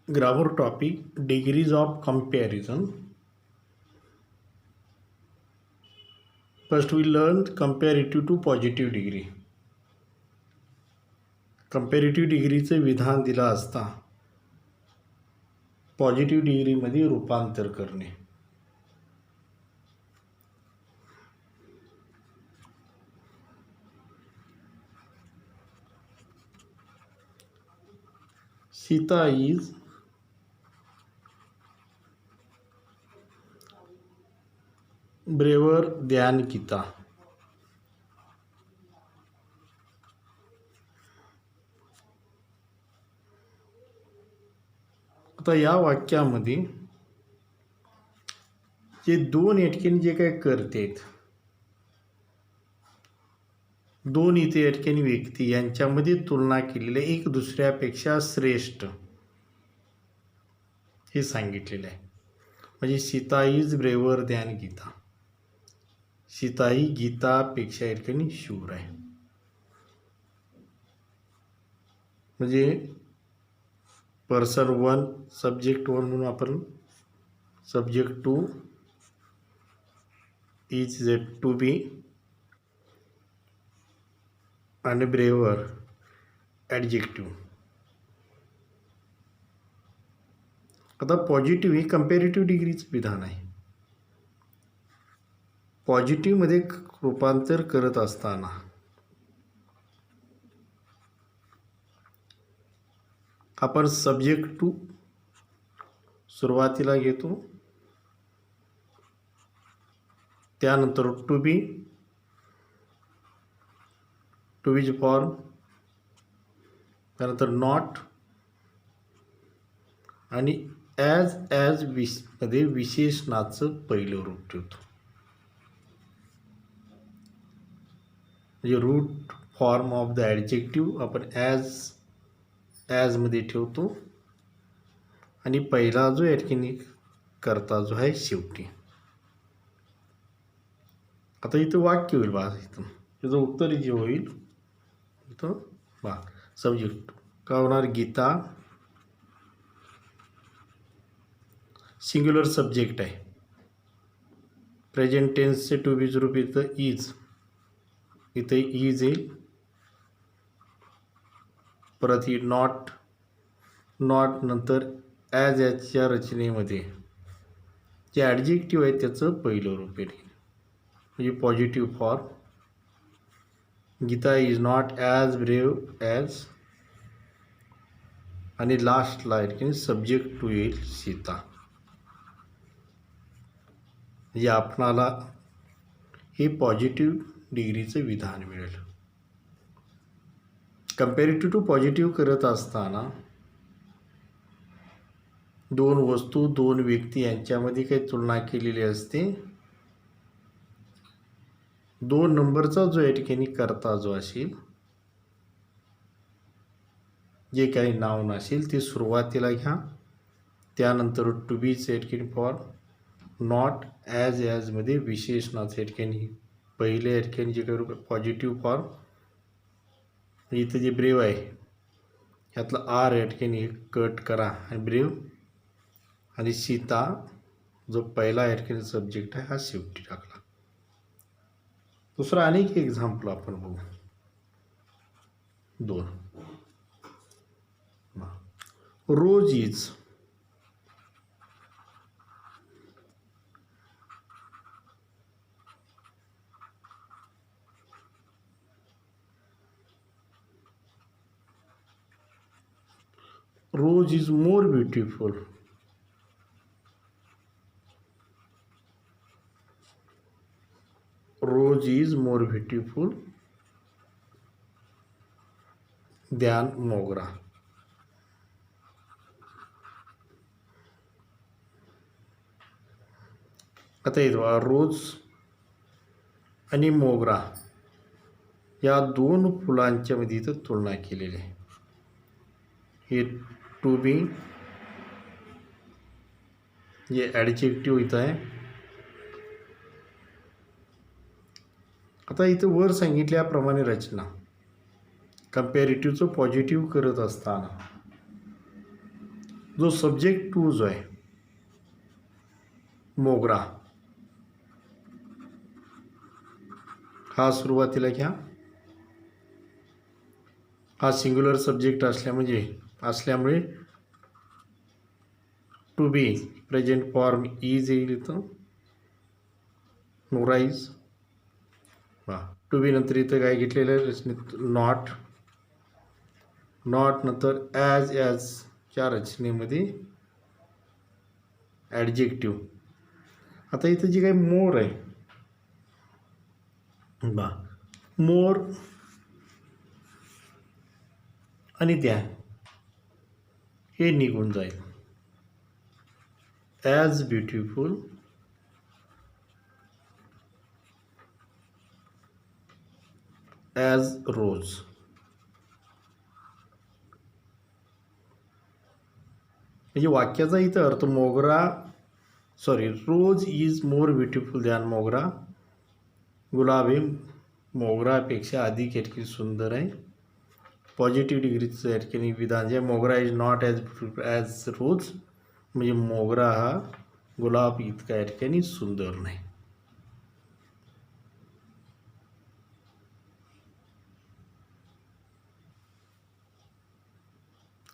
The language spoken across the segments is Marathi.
Grammar topic degrees of comparison. First we learned comparative to positive degree. Comparative डिग्रीचे विधान दिला असता पॉझिटिव्ह डिग्रीमध्ये रूपांतर करणे. Sita is braver than Gita. आता या वाक्यामध्ये जे दोन या ठिकाणी जे काही करतेत, दोन इथे या ठिकाणी व्यक्ती यांच्यामध्ये तुलना केलेली एक दुसऱ्यापेक्षा श्रेष्ठ हे सांगितलेलं आहे. म्हणजे Sita is braver than Geeta. Sita ही गीतापेक्षा या ठिकाणी शूर आहे. म्हणजे पर्सन वन सब्जेक्ट वन म्हणून आपण सब्जेक्ट टू इज जे टू बी आणि ब्रेवर ॲडजेक्टिव्ह. आता पॉझिटिव्ह ही कंपॅरेटिव्ह डिग्रीचं विधान आहे. पॉझिटिव्हमध्ये रूपांतर करत असताना आपण सब्जेक्ट टू सुरुवातीला घेतो, त्यानंतर to be, to be's form, त्यानंतर नॉट आणि ॲज मध्ये विशेषणाचं पहिलं रूप ठेवतो. म्हणजे root form of the adjective आपण ॲजमध्ये ठेवतो आणि पहिला जो या ठिकाणी करता जो आहे शेवटी. आता इथं वाक्य होईल बा, इथं त्याचं उत्तर जे होईल इथं बा सब्जेक्ट का होणार गीता सिंग्युलर सब्जेक्ट आहे. प्रेझेंट टेन्सचे टू बीज रूप इथं इज, इथे इज येईल. परत ही नॉट नंतर ॲज याच्या रचनेमध्ये जे ॲडजेक्टिव्ह आहे त्याचं पहिलं रूप येईल. म्हणजे positive form Gita is not as brave as आणि लास्टला की सब्जेक्ट टू येईल सीता. म्हणजे आपणाला हे पॉझिटिव्ह डिग्रीचं विधान मिळेल. कंपॅरेटिव्ह टू पॉझिटिव्ह करत असताना दोन वस्तू दोन व्यक्ती यांच्यामध्ये काही तुलना केलेली असते. दोन नंबरचा जो या ठिकाणी करता जो असेल, जे काही नाउन असेल ते सुरुवातीला घ्या, त्यानंतर टू बीच या ठिकाणी फॉर्म, नॉट ॲजमध्ये विशेषणाचं या ठिकाणी पहिले या ठिकाणी जे काही पॉझिटिव्ह फॉर्म, इथं जे ब्रेव आहे ह्यातलं आर या ठिकाणी कट करा आणि ब्रेव आणि सीता जो पहिला या ठिकाणी सब्जेक्ट आहे हा शेवटी टाकला. दुसरा अनेक एक्झाम्पल आपण बघू. दोन रोज is Rose is more beautiful. Rose is more beautiful than Mogra. आता इथं रोज आणि मोगरा या दोन फुलांच्या मध्ये इथं तुलना केलेली आहे. हे टू बी जे ॲडजेक्टिव्ह इथं आहे. आता इथं वर सांगितल्याप्रमाणे रचना कंपॅरेटिव्हचं पॉझिटिव्ह करत असताना जो सब्जेक्ट टू जो आहे मोगरा, हा सुरुवातीला घ्या. हा सिंग्युलर सब्जेक्ट असल्यामुळे to be present form is येईल इथं. मोगरा इज. टू बी नंतर इथं काय घेतलेलं आहे नॉट. नंतर ॲजच्या रचनेमध्ये ॲडजेक्टिव्ह. आता इथं जी काही मोर आहे मोर आणि त्या हे निघून जाईल. As beautiful as rose. म्हणजे वाक्याचा इथं अर्थ रोज इज मोर ब्युटिफुल दॅन मोगरा. गुलाब हे मोगरापेक्षा अधिक या ठिकाणी सुंदर आहे. पॉझिटिव्ह डिग्रीचं या ठिकाणी विधान जे mogra is not as beautiful as rose, म्हणजे मोगरा हा गुलाब इतका या ठिकाणी सुंदर नाही.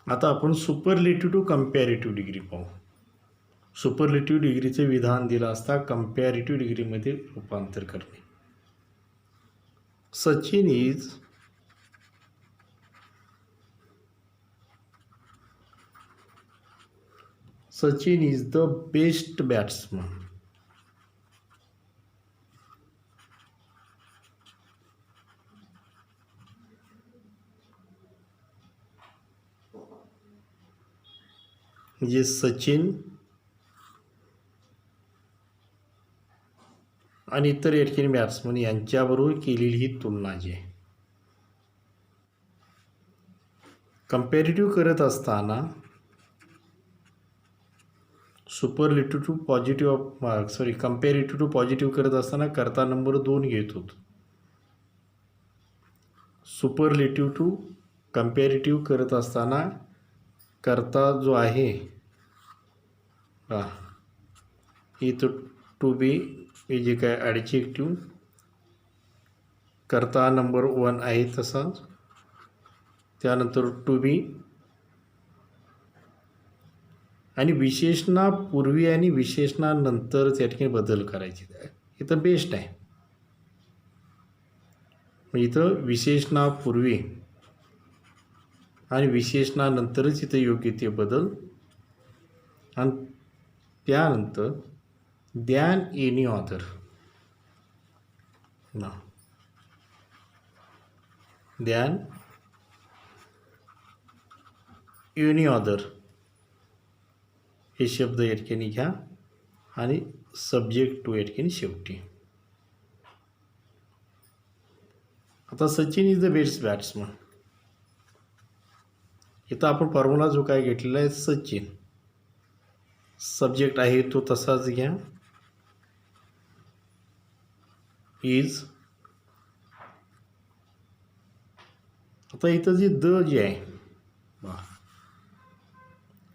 आता आपण सुपरलेटिव्ह टू कंपॅरेटिव्ह डिग्री पाहू. सुपरलेटिव्ह डिग्रीचे विधान दिलं असता कंपॅरेटिव्ह डिग्रीमध्ये रूपांतर करणे. Sachin is the best batsman. म्हणजे सचिन आणि इतर या ठिकाणी बॅट्समन यांच्याबरोबर केलेली ही तुलना जी आहे. कंपॅरेटिव्ह करत असताना कंपॅरेटिव्ह टू पॉझिटिव्ह करत असताना कर्ता नंबर 2 घेत होतो. सुपरलेटिव्ह टू कंपॅरेटिव्ह करत असताना कर्ता जो आहे इथं टू बी हे जे काय ॲडजेक्टिव्ह कर्ता नंबर 1 आहे तसाच. त्यानंतर टू बी आणि विशेषणापूर्वी आणि विशेषणानंतर त्या ठिकाणी बदल करायचे. इथं बेस्ट आहे. इथं विशेषणापूर्वी आणि विशेषणानंतरच इथं योग्य ते बदल. आणि त्यानंतर दॅन एनी ऑदर हे शब्द या ठिकाणी घ्या आणि सब्जेक्ट टू या ठिकाणी शेवटी. आता Sachin is the best batsman. इथं आपण फॉर्म्युला जो काय घेतलेला आहे सचिन, सब्जेक्ट आहे तो तसाच घ्या. इज. आता इथं जे आहे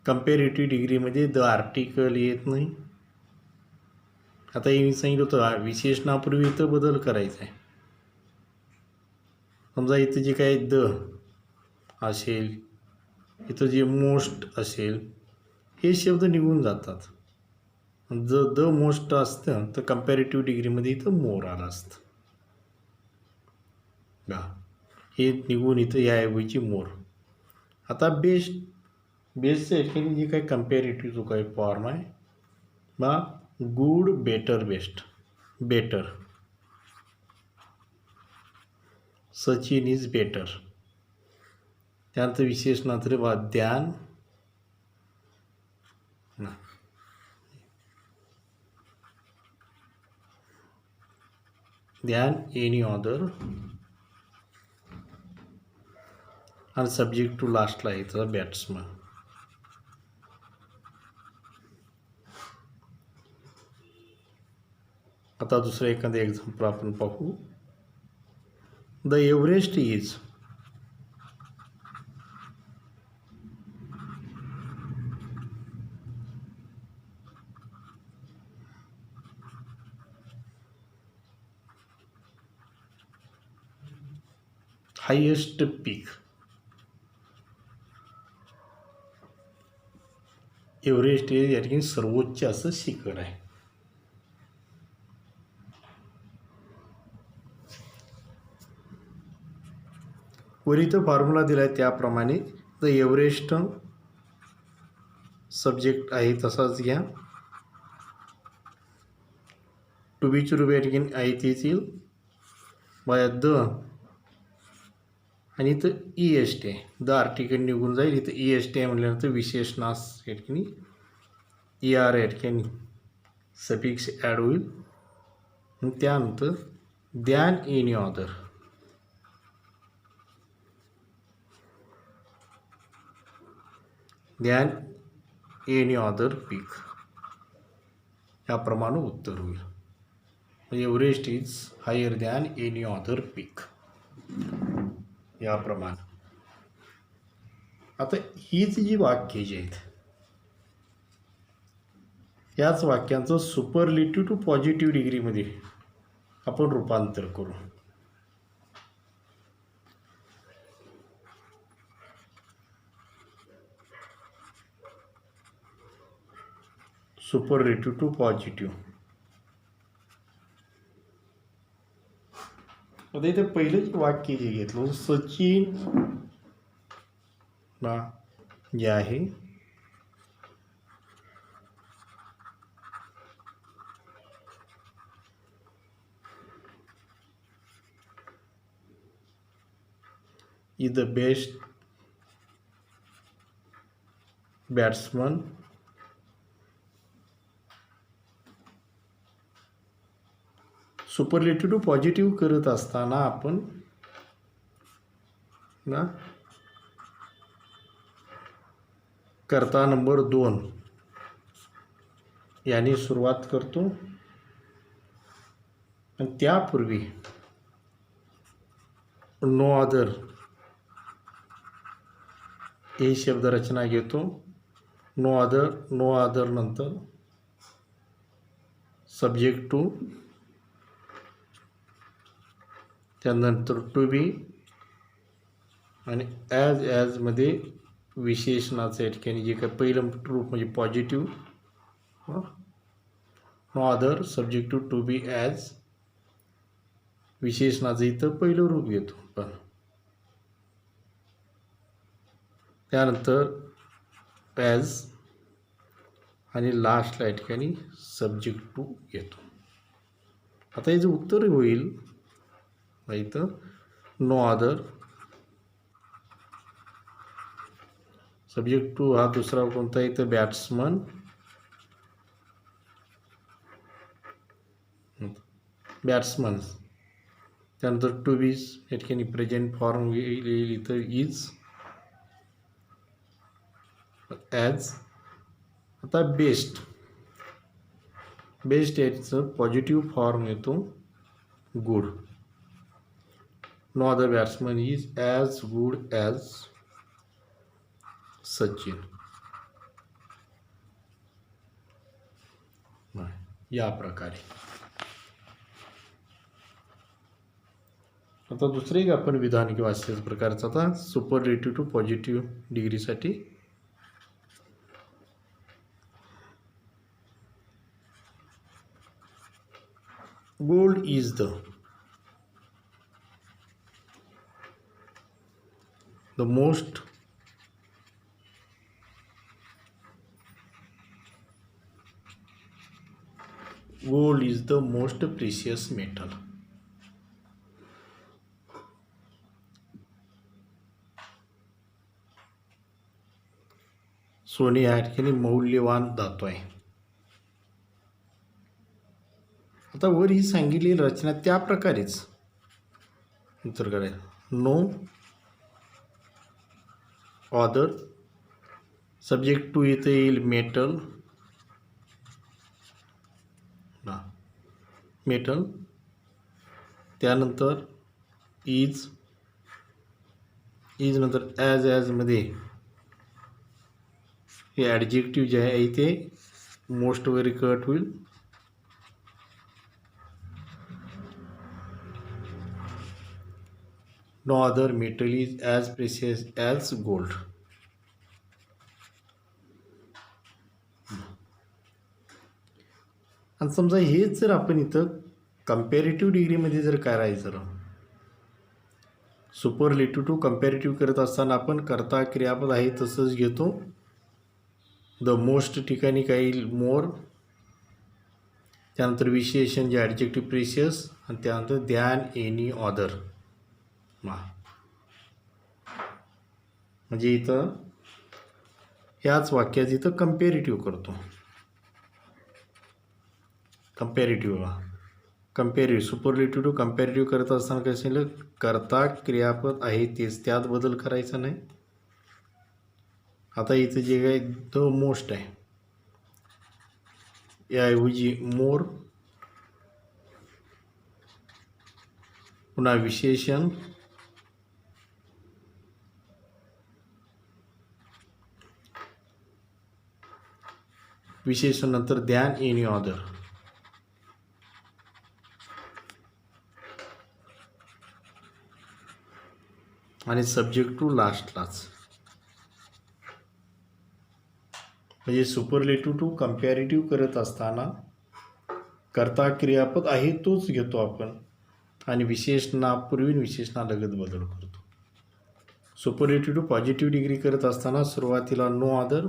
कंपॅरेटिव्ह डिग्रीमध्ये द आर्टिकल येत नाही. आता मी सांगितलं होतं विशेषणापूर्वी इथं बदल करायचा आहे. समजा इथं जे काय द असेल, इथं जे मोस्ट असेल, हे शब्द निघून जातात. जर द मोस्ट असतं तर कंपॅरेटिव्ह डिग्रीमध्ये इथं मोर आलं असतं. हे निघून इथं याऐवजी मोर. आता बेस्टचं या ठिकाणी जे काही कंपॅरेटिव्ह जो काही फॉर्म आहे good, better, best. Better. Sachin is better. त्यानंतर विशेषणांतर ध्यान एनी ऑदर आणि सब्जेक्ट टू लास्टला येतं बॅट्समन. आता दुसरं एखादं एक्झाम्पल आपण पाहू. The Everest is. Highest peak. Everest हे या ठिकाणी सर्वोच्च असं शिखर आहे. वर इथं फॉर्म्युला दिला आहे त्याप्रमाणे द एव्हरेस्ट सब्जेक्ट आहे तसाच घ्या. टू बीची रूप या ठिकाणी आहे तेच येईल बाय द आणि इथं ई एस टी आहे. द आर्टिकल निघून जाईल. इथं ई एस टी आहे म्हटल्यानंतर विशेषणास या ठिकाणी ई आर या ठिकाणी सफिक्स ॲड होईल. त्यानंतर than any other. Than any other peak याप्रमाणे उत्तर होईल. Everest is higher than any other peak याप्रमाणे. आता हीच जी वाक्ये जी आहेत याच वाक्यांचं सुपरलेटिव्ह टू पॉझिटिव्ह डिग्रीमध्ये आपण रूपांतर करू. Superlative to positive. आता इथे पहिलं वाक्य जे घेतलं सचिन ना जे आहे is the best batsman superlative to positive करत असताना आपण ना करता नंबर 2 याने सुरुवात करतो आणि त्यापूर्वी नो अदर ही शब्दरचना घेतो. नो अदर नंतर सब्जेक्ट टू, त्यानंतर टू बी आणि ॲजमध्ये विशेषणाचं या ठिकाणी जे काही पहिलं रूप म्हणजे positive. No other subject to be as विशेषणाचं इथं पहिलं रूप घेतो पण. त्यानंतर ॲज आणि लास्टला या ठिकाणी सब्जेक्ट टू घेतो. आता याचं उत्तर होईल इथं नो अदर सब्जेक्ट टू हा दुसरा कोणता इथं बॅट्समन. त्यानंतर टू बीज या ठिकाणी प्रेझेंट फॉर्म येईल इथं इज ॲज. आता बेस्ट याचं पॉझिटिव्ह फॉर्म येतो good. No other batsman is as good as Sachin. या प्रकारे. आता दुसरं एक आपण विधान किंवा अशाच प्रकारचं आता सुपरलेटिव्ह टू पॉझिटिव्ह डिग्रीसाठी gold is the most precious metal. सोने या ठिकाणी मौल्यवान धातू आहे. आता वर ही सांगितलेली रचना त्या प्रकारेच उत्तर करायचं. नो ऑदर सब्जेक्ट टू इथे येईल मेटल. त्यानंतर इज नंतर ॲजमध्ये हे ॲडजेक्टिव्ह जे आहे इथे मोस्ट वगैरे कट होईल. No other metal is as precious as gold. आणि समजा हेच जर आपण इथं कंपॅरेटिव्ह डिग्रीमध्ये जर करायचं, सुपरलेटिव्ह टू कंपॅरेटिव्ह करत असताना आपण कर्ता क्रियापद आहे तसंच घेतो. द मोस्ट ठिकाणी काही मोर, त्यानंतर विशेषण जे ॲडजेक्टिव्ह प्रेशियस, आणि त्यानंतर दॅन एनी ऑदर. म्हणजे इथं ह्याच वाक्यात इथं कंपॅरेटिव्ह करतो. कंपॅरेटिव्ह सुपरलेटिव्ह टू कंपॅरेटिव्ह करत असताना काय सांगितलं, कर्ता क्रियापद आहे तेच, त्यात बदल करायचा नाही. आता इथं जे काय द मोस्ट आहे याऐवजी मोर, पुन्हा विशेषण, नंतर दॅन एनी ऑदर, आणि सब्जेक्ट टू लास्टलाच. म्हणजे सुपरलेटिव्ह टू कंपॅरेटिव्ह करत असताना कर्ता क्रियापद आहे तोच घेतो आपण, आणि विशेषणापूर्वी विशेषणालगत बदल करतो. सुपरलेटिव्ह टू पॉझिटिव्ह डिग्री करत असताना सुरुवातीला नो अदर,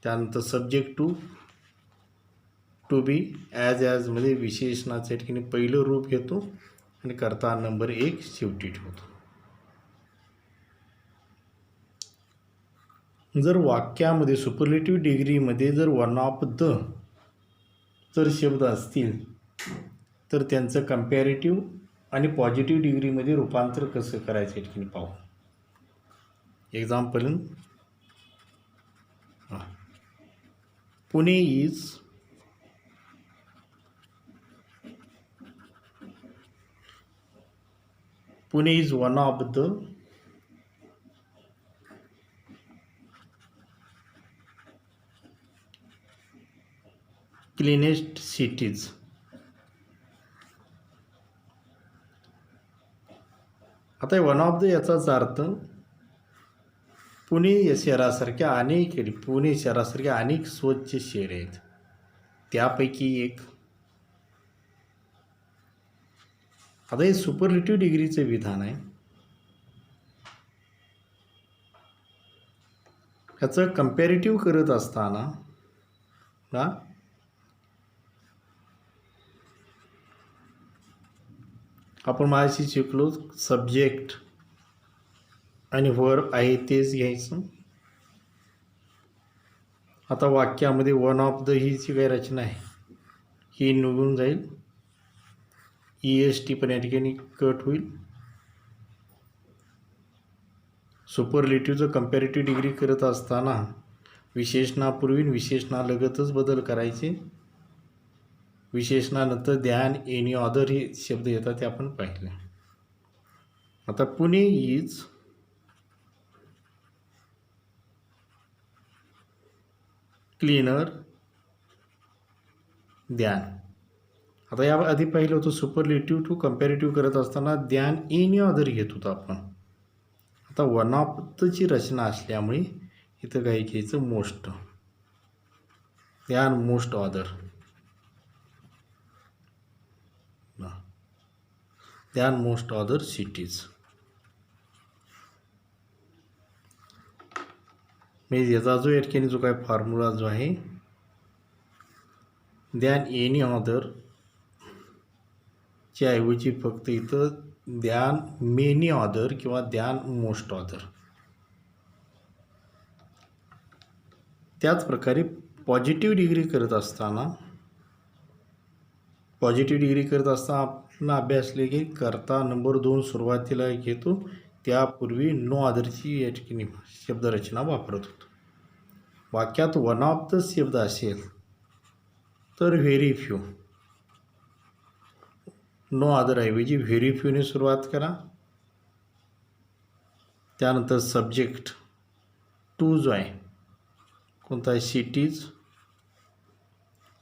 त्यानंतर सब्जेक्ट टू बी ॲजमध्ये विशेषणाच्या ठिकाणी पहिलं रूप घेतो आणि कर्ता नंबर 1 शेवटी ठेवतो. जर वाक्यामध्ये सुपरलेटिव्ह डिग्रीमध्ये जर वन ऑफ द जर शब्द असतील तर त्यांचं कंपॅरेटिव्ह आणि पॉझिटिव्ह डिग्रीमध्ये रूपांतर कसं करायचं या ठिकाणी पाहू. Example, Pune is one of the cleanest cities. आता वन ऑफ द याचाच अर्थ पुणे शहरासारख्या अनेक स्वच्छ शहर आहेत, त्यापैकी एक. आता हे सुपरलेटिव्ह डिग्रीचे विधान आहे. ह्याचं कंपॅरेटिव्ह करत असताना आपण माझ्याशी शिकलो, सब्जेक्ट आणि वर्ब आहे तेच घ्यायचं. आता वाक्यामध्ये वन ऑफ द ही जी काही रचना आहे ही निघून जाईल, EST पण या ठिकाणी कट होईल. सुपरलेटिव्हचं कंपॅरेटिव्ह डिग्री करत असताना विशेषणापूर्वी विशेषणालगतच बदल करायचे. विशेषणानंतर दॅन एनी ऑदर हे शब्द येतात ते आपण पाहिले. आता पुणे इज क्लीनर दॅन. आता या आधी पाहिलं होतं सुपरलेटिव्ह टू कंपॅरेटिव्ह करत असताना दॅन एनी ऑदर घेत होतो आपण. आता वन ऑफ दची रचना असल्यामुळे इथं काही घ्यायचं most, than most other, than most other cities. म्हणजे याचा जो या ठिकाणी जो काय फॉर्म्युला जो आहे, दॅन एनी ऑदर च्या ऐवजी फक्त इथं दॅन मेनी ऑदर किंवा दॅन मोस्ट ऑदर. त्याच प्रकारे पॉझिटिव्ह डिग्री करत असताना आपण अभ्यासले की कर्ता नंबर 2 सुरुवातीला घेतो, त्यापूर्वी नो अदरची या ठिकाणी शब्दरचना वापरत होतो. वाक्यात वन ऑफ द शब्द असेल तर व्हेरी फ्यू, नो अदर ऐवजी व्हेरी फ्यूने सुरुवात करा. त्यानंतर सब्जेक्ट टू जो आहे कोणता आहे, सिटीज.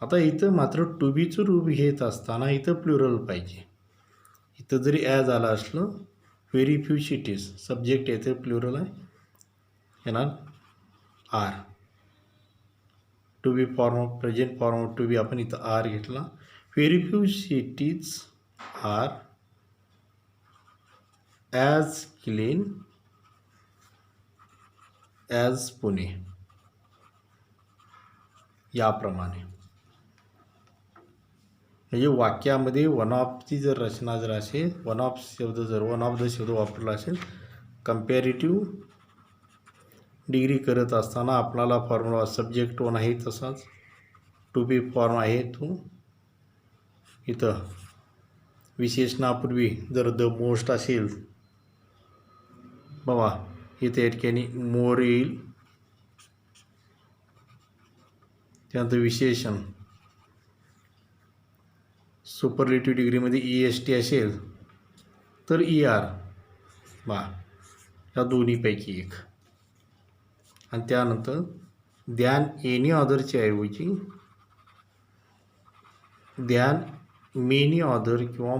आता इथं मात्र टू बीचं रूप घेत असताना इथं प्लुरल पाहिजे. इथं जरी ॲज आलं असलं व्हेरी फ्यू सिटीज, सब्जेक्ट येथे प्लुरल आहे, येणार are. To be form present form to be आपण इथं आर घेतला. Very few cities are as clean as Pune. याप्रमाणे म्हणजे वाक्यामध्ये वन ऑफची जर रचना जर असेल, वन ऑफ द शब्द वापरला असेल, कंपॅरेटिव्ह डिग्री करत असताना आपल्याला फॉर्म्युला सब्जेक्ट वन आहे तसाच, टू बी फॉर्म आहे तो. इथं विशेषणापूर्वी जर द मोस्ट असेल बाबा, इथे या ठिकाणी मोर येईल. त्यानंतर विशेषण सुपरलेटिव्ह डिग्रीमध्ये EST असेल तर ER बा, या दोन्हीपैकी एक. आणि त्यानंतर द्यान एनी अदरच्या ऐवजी द्यान मेनी अदर किंवा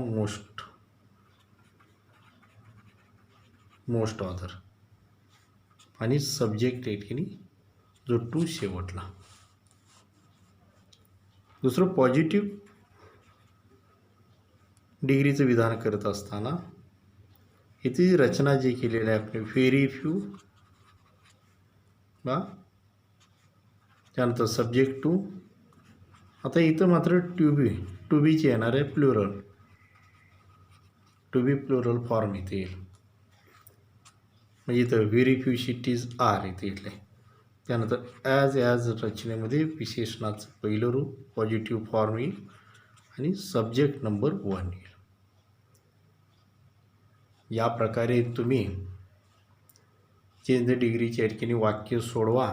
मोस्ट अदर. आणि सब्जेक्ट या ठिकाणी जो टू शेवटला. दुसरं पॉझिटिव्ह डिग्रीचं विधान करत असताना इथे रचना जी केलेली आहे आपली व्हेरी फ्यू बा, त्यानंतर सब्जेक्ट टू. आता इथं मात्र टू बीची येणार आहे plural, to be plural form इथे येईल. म्हणजे इथं व्हेरी फ्यू सिटीज आर इथे येईल. त्यानंतर ॲज रचनेमध्ये विशेषणाचं पहिलं रूप पॉझिटिव्ह फॉर्म येईल आणि सब्जेक्ट नंबर 1 येईल. या प्रकारे तुम्ही चेंज द डिग्रीच्या ठिकाणी वाक्य सोडवा